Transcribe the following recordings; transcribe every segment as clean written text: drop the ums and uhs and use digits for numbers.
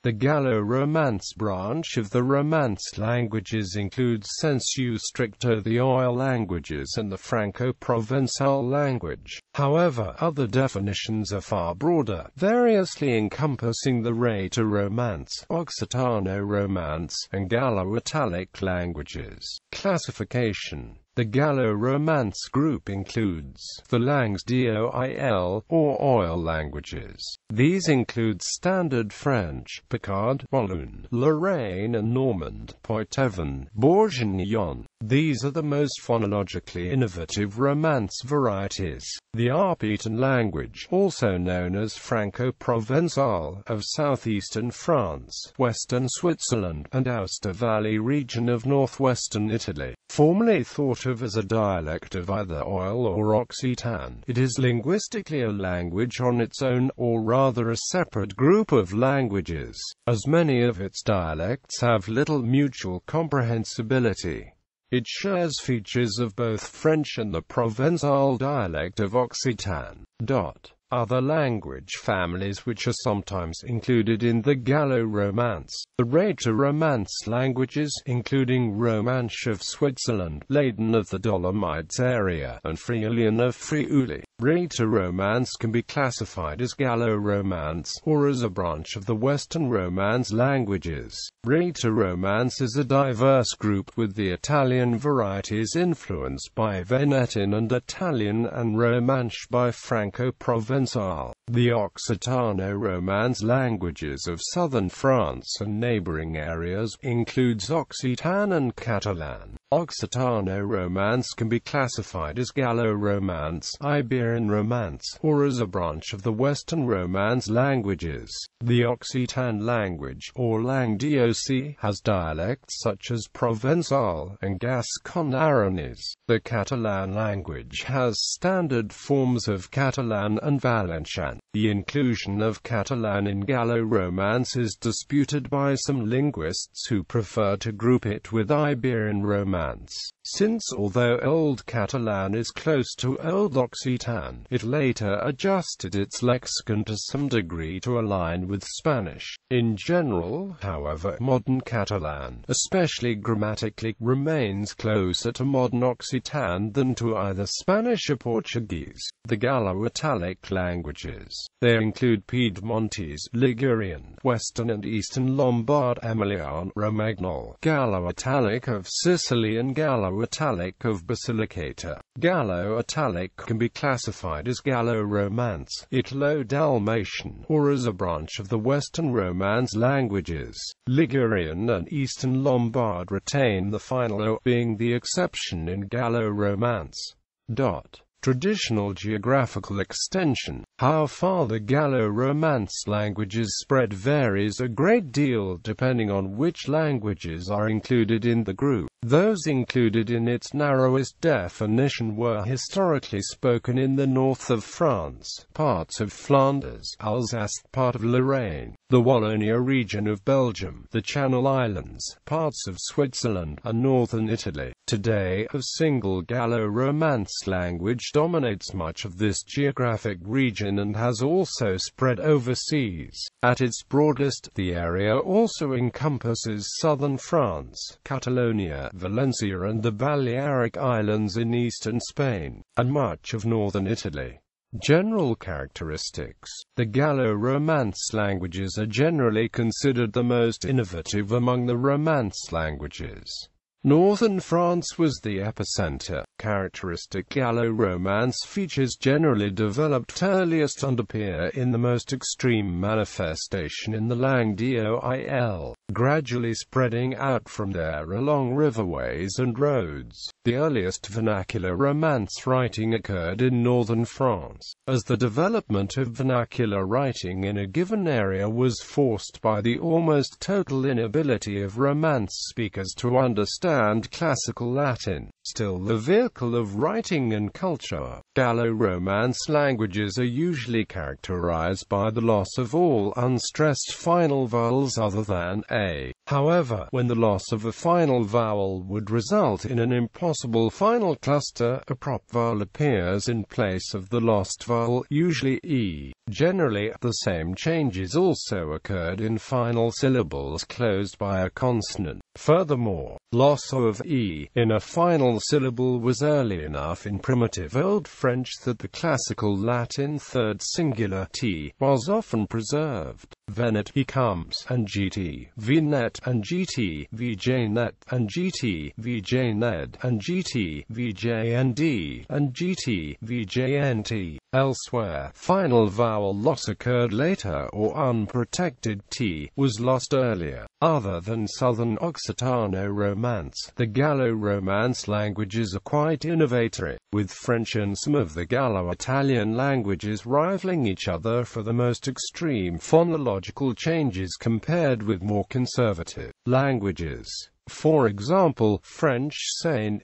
The Gallo-Romance branch of the Romance languages includes sensu, stricto, the oil languages, and the Franco-Provençal language. However, other definitions are far broader, variously encompassing the Rhaeto-Romance, Occitano-Romance, and Gallo-Italic languages. Classification. The Gallo-Romance group includes the langues d'oil, or oil languages. These include Standard French, Picard, Walloon, Lorraine and Normand, Poitevin, Bourguignon. These are the most phonologically innovative Romance varieties. The Occitane language, also known as Franco-Provençal, of southeastern France, western Switzerland, and Aosta Valley region of northwestern Italy. Formerly thought of as a dialect of either oil or Occitan, it is linguistically a language on its own, or rather a separate group of languages, as many of its dialects have little mutual comprehensibility. It shares features of both French and the Provençal dialect of Occitan. Other language families which are sometimes included in the Gallo-Romance. The Rhaeto-Romance languages, including Romanche of Switzerland, Leyden of the Dolomites area, and Friulian of Friuli. Rhaeto-Romance can be classified as Gallo-Romance, or as a branch of the Western Romance languages. Rhaeto-Romance is a diverse group with the Italian varieties influenced by Venetin and Italian and Romanche by Franco-Provençal. The Occitano-Romance languages of southern France and neighboring areas includes Occitan and Catalan. Occitano-Romance can be classified as Gallo-Romance, Iberian Romance, or as a branch of the Western Romance languages. The Occitan language, or langue d'oc, has dialects such as Provençal and Gascon-Aranese. The Catalan language has standard forms of Catalan and Valencian. The inclusion of Catalan in Gallo-Romance is disputed by some linguists who prefer to group it with Iberian Romance, since although Old Catalan is close to Old Occitan, it later adjusted its lexicon to some degree to align with Spanish. In general, however, modern Catalan, especially grammatically, remains closer to modern Occitan than to either Spanish or Portuguese. The Gallo-Italic languages. They include Piedmontese, Ligurian, Western and Eastern Lombard, Emilian, Romagnol, Gallo-Italic of Sicily and Gallo-Italic of Basilicata. Gallo-Italic can be classified as Gallo-Romance, Italo-Dalmatian, or as a branch of the Western Romance languages. Ligurian and Eastern Lombard retain the final O, being the exception in Gallo-Romance. Traditional geographical extension. How far the Gallo-Romance languages spread varies a great deal depending on which languages are included in the group. Those included in its narrowest definition were historically spoken in the north of France, parts of Flanders, Alsace, part of Lorraine, the Wallonia region of Belgium, the Channel Islands, parts of Switzerland, and northern Italy. Today, a single Gallo-Romance language dominates much of this geographic region and has also spread overseas. At its broadest, the area also encompasses southern France, Catalonia, Valencia and the Balearic Islands in eastern Spain, and much of northern Italy. General characteristics. The Gallo-Romance languages are generally considered the most innovative among the Romance languages. Northern France was the epicenter. Characteristic Gallo-Romance features generally developed earliest and appear in the most extreme manifestation in the langue d'oil, gradually spreading out from there along riverways and roads. The earliest vernacular Romance writing occurred in northern France, as the development of vernacular writing in a given area was forced by the almost total inability of Romance speakers to understand classical Latin. Still the vehicle of writing and culture. Gallo-Romance languages are usually characterized by the loss of all unstressed final vowels other than a. However, when the loss of a final vowel would result in an impossible final cluster, a prop vowel appears in place of the lost vowel, usually e. Generally, the same changes also occurred in final syllables closed by a consonant. Furthermore, loss of e in a final syllable was early enough in primitive Old French that the classical Latin third singular t was often preserved. Venet, he comes, and gt, vnet, and gt, vjnet, and gt, vjned, and gt, vjnd, and gt, vjnt. Elsewhere, final vowel loss occurred later or unprotected t was lost earlier. Other than southern Occitano-Romance, the Gallo-Romance languages are quite innovatory, with French and some of the Gallo-Italian languages rivaling each other for the most extreme phonological changes compared with more conservative languages. For example, French saint,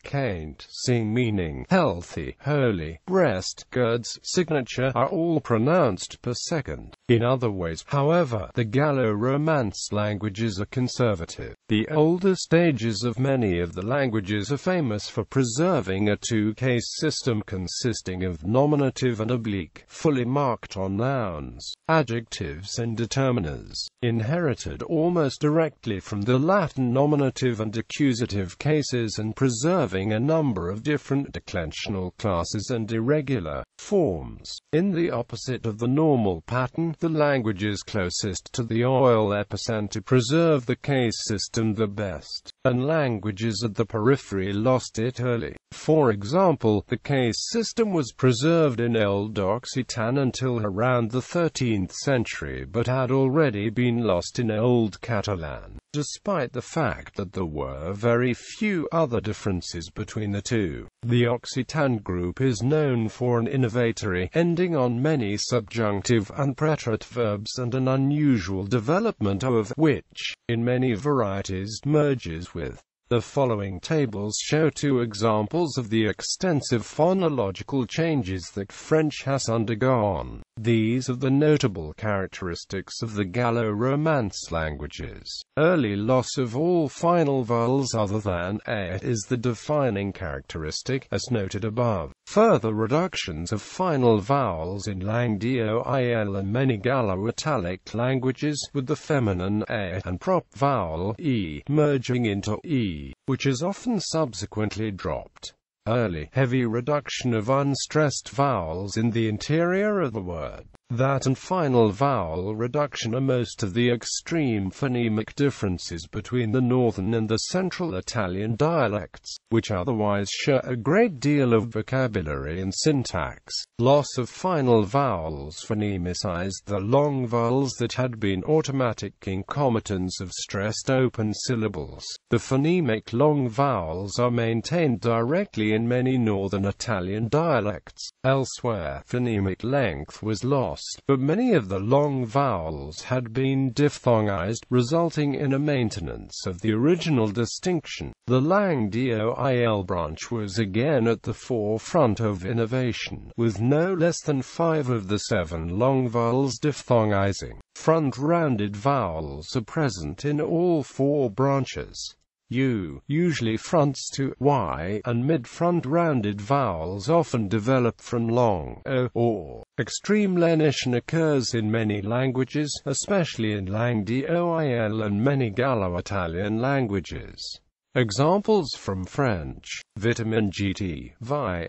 quaint, sing meaning healthy, holy, breast, goods, signature are all pronounced per second. In other ways, however, the Gallo-Romance languages are conservative. The older stages of many of the languages are famous for preserving a two-case system consisting of nominative and oblique, fully marked on nouns, adjectives and determiners, inherited almost directly from the Latin nominative and accusative cases, and preserving a number of different declensional classes and irregular forms. In the opposite of the normal pattern, the languages closest to the oil epicenter preserve the case system the best, and languages at the periphery lost it early. For example, the case system was preserved in Old Occitan until around the 13th century, but had already been lost in Old Catalan, despite the fact that there were very few other differences between the two. The Occitan group is known for an innovatory ending on many subjunctive and preterite verbs and an unusual development of which, in many varieties, merges with. The following tables show two examples of the extensive phonological changes that French has undergone. These are the notable characteristics of the Gallo-Romance languages. Early loss of all final vowels other than a is the defining characteristic, as noted above. Further reductions of final vowels in langue d'oil and many Gallo-Italic languages, with the feminine a and prop vowel e merging into e, which is often subsequently dropped. Early, heavy reduction of unstressed vowels in the interior of the word. That and final vowel reduction are most of the extreme phonemic differences between the northern and the central Italian dialects, which otherwise share a great deal of vocabulary and syntax. Loss of final vowels phonemicized the long vowels that had been automatic concomitants of stressed open syllables. The phonemic long vowels are maintained directly in many northern Italian dialects. Elsewhere, phonemic length was lost, but many of the long vowels had been diphthongized, resulting in a maintenance of the original distinction. The langue d'oil branch was again at the forefront of innovation, with no less than 5 of the 7 long vowels diphthongizing. Front-rounded vowels are present in all 4 branches. U usually fronts to y, and mid-front rounded vowels often develop from long o or. Extreme lenition occurs in many languages, especially in langue d'oil and many Gallo-Italian languages. Examples from French: vitamin gt, vi,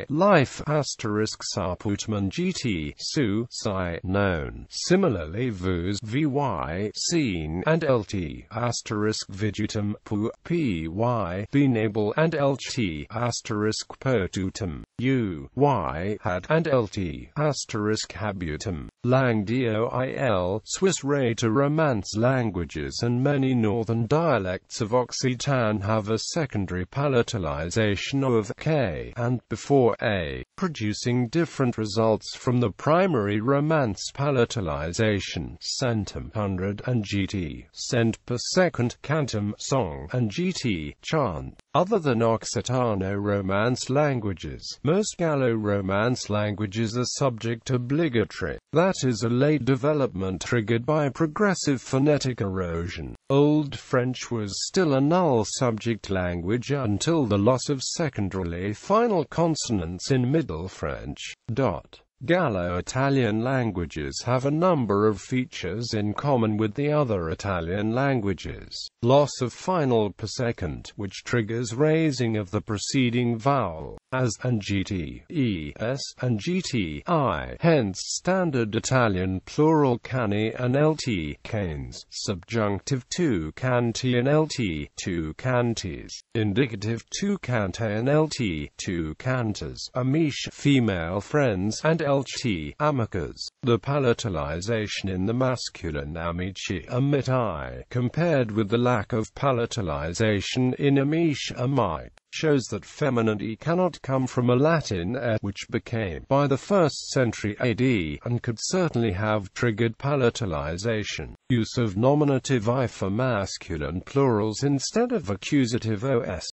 life *saputman gt, su, si, known. Similarly, vous, vy, seen, and lt *vidutum, pu, py, benable, and lt *potutum, u, y, had, and lt *habutum. Langue d'oil, Swiss Rhaeto-Romance languages and many northern dialects of Occitan have a secondary palatalization of k and before a, producing different results from the primary Romance palatalization. Centum 100 and gt, cent per second, cantum song, and gt chant. Other than Occitano-Romance languages, most Gallo-Romance languages are subject obligatory. That is a late development triggered by progressive phonetic erosion. Old French was still a null subject language until the loss of secondary final consonants in Middle French. Gallo-Italian languages have a number of features in common with the other Italian languages. Loss of final per second, which triggers raising of the preceding vowel, as and gt, es, and gt, I. Hence standard Italian plural cani and lt, canes, subjunctive tu canti and lt, two canties, indicative tu cante and lt, two cantors, amiche, female friends, and lt, amicas. The palatalization in the masculine amici, amici, compared with the lack of palatalization in amiche, amic, shows that feminine e cannot come from a Latin e, which became, by the 1st century AD, and could certainly have triggered palatalization. Use of nominative I for masculine plurals instead of accusative os,